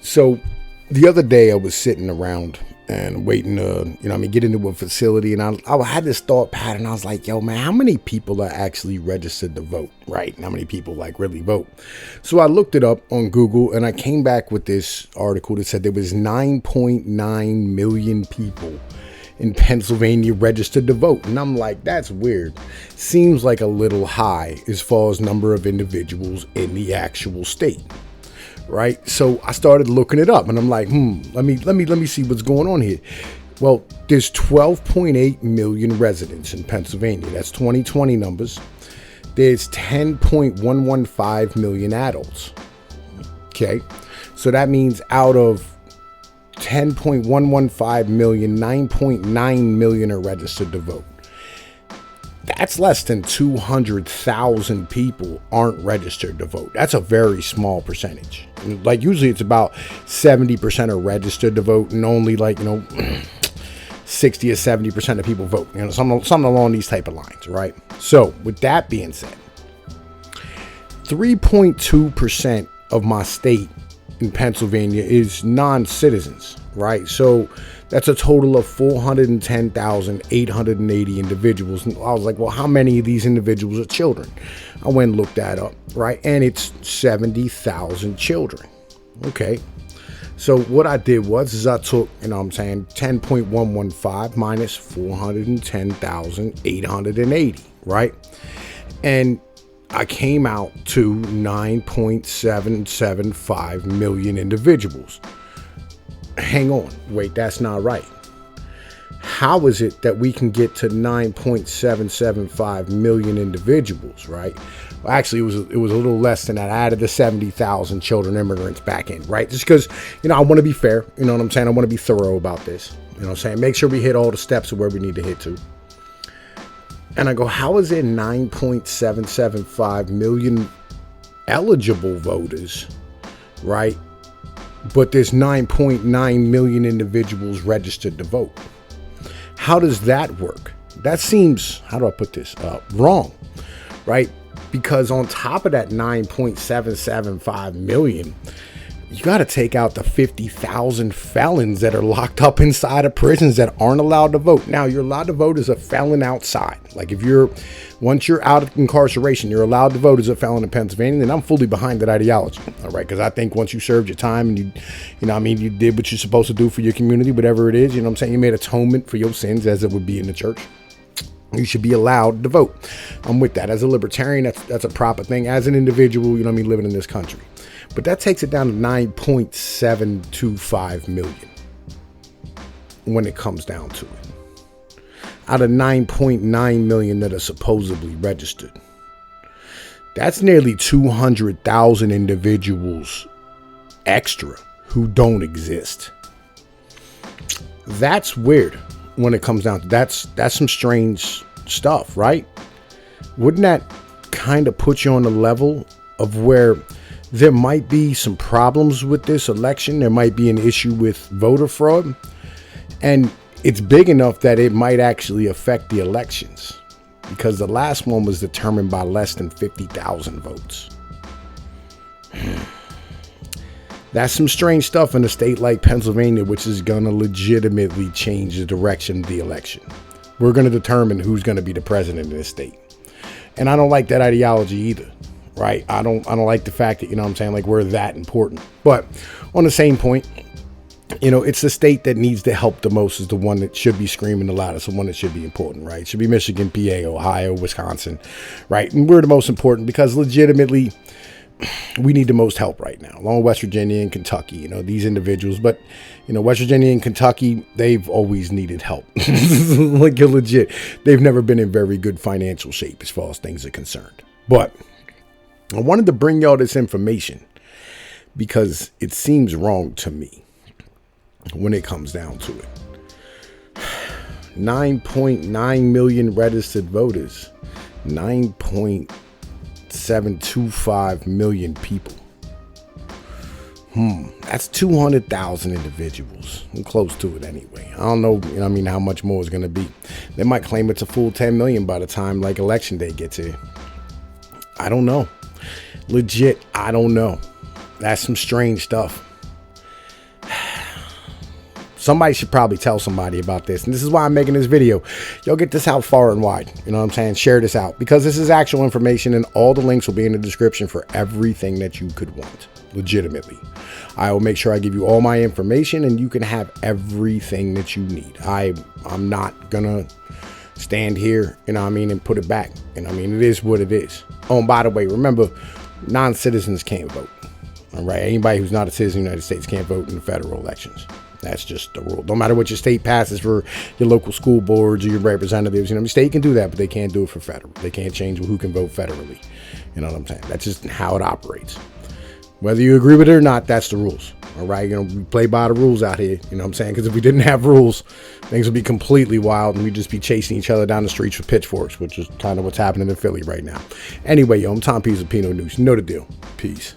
So the other day I was sitting around and waiting to, get into a facility, and I had this thought pattern. I was like, yo, man, how many people are actually registered to vote, right? And how many people like really vote? So I looked it up on Google, and I came back with this article that said there was 9.9 million people in Pennsylvania registered to vote. And I'm like, that's weird. Seems like a little high as far as number of individuals in the actual state. Right. So I started looking it up, and I'm like, let me see what's going on here. Well, there's 12.8 million residents in Pennsylvania. That's 2020 numbers. There's 10.115 million adults. Okay. So that means out of 10.115 million, 9.9 million are registered to vote. That's less than 200,000 people aren't registered to vote. That's a very small percentage. Like usually it's about 70% are registered to vote, and only 60 or 70% of people vote. Something along these type of lines, right? So with that being said, 3.2% of my state in Pennsylvania is non-citizens, right? So that's a total of 410,880 individuals. And I was like, well, how many of these individuals are children? I went and looked that up, right? And it's 70,000 children. Okay. So what I did was I took, 10.115 minus 410,880, right? And I came out to 9.775 million individuals. Hang on, wait, that's not right. How is it that we can get to 9.775 million individuals, right? Well, actually, it was a little less than that. I added the 70,000 children immigrants back in, right? Just because, I want to be fair, you know what I'm saying? I want to be thorough about this, Make sure we hit all the steps of where we need to hit to. And I go, how is it 9.775 million eligible voters, right? But there's 9.9 million individuals registered to vote. How does that work? That seems, how do I put this? Wrong, right? Because on top of that 9.775 million, you got to take out the 50,000 felons that are locked up inside of prisons that aren't allowed to vote. Now, you're allowed to vote as a felon outside. Like once you're out of incarceration, you're allowed to vote as a felon in Pennsylvania. And I'm fully behind that ideology. All right. Because I think once you served your time and you did what you're supposed to do for your community, whatever it is, you made atonement for your sins, as it would be in the church. You should be allowed to vote. I'm with that. As a libertarian, that's a proper thing. As an individual, living in this country. But that takes it down to 9.725 million when it comes down to it. Out of 9.9 million that are supposedly registered. That's nearly 200,000 individuals extra who don't exist. That's weird when it comes down to that's some strange stuff, right? Wouldn't that kind of put you on the level of where there might be some problems with this election? There might be an issue with voter fraud, and it's big enough that it might actually affect the elections, because the last one was determined by less than 50,000 votes. That's some strange stuff in a state like Pennsylvania, which is going to legitimately change the direction of the election. We're going to determine who's going to be the president of this state. And I don't like that ideology either. Right. I don't like the fact that, we're that important. But on the same point, it's the state that needs the help the most is the one that should be screaming the loudest, the one that should be important, right? It should be Michigan, PA, Ohio, Wisconsin, right? And we're the most important because legitimately we need the most help right now, along with West Virginia and Kentucky, these individuals. But, West Virginia and Kentucky, they've always needed help. Like, you're legit. They've never been in very good financial shape as far as things are concerned. But I wanted to bring y'all this information because it seems wrong to me when it comes down to it. 9.9 million registered voters, 9.725 million people. That's 200,000 individuals. I'm close to it anyway. I don't know, how much more is going to be. They might claim it's a full 10 million by the time election day gets here. I don't know. Legit, I don't know. That's some strange stuff. Somebody should probably tell somebody about this. And this is why I'm making this video. Y'all get this out far and wide. You know what I'm saying? Share this out, because this is actual information, and all the links will be in the description for everything that you could want. Legitimately. I will make sure I give you all my information, and you can have everything that you need. I'm not gonna stand here, you know what I mean, and put it back. You know what I mean? It is what it is. Oh, and by the way, remember, non-citizens can't vote. All right? Anybody who's not a citizen of the United States can't vote in the federal elections. That's just the rule. No matter what your state passes for your local school boards or your representatives, you know, the state can do that, but they can't do it for federal. They can't change who can vote federally. You know what I'm saying? That's just how it operates. Whether you agree with it or not, that's the rules. All right, you know, we play by the rules out here. You know what I'm saying? Because if we didn't have rules, things would be completely wild, and we'd just be chasing each other down the streets with pitchforks, which is kind of what's happening in Philly right now. Anyway, yo, I'm Tom Pease of Pnoid News. You know the deal. Peace.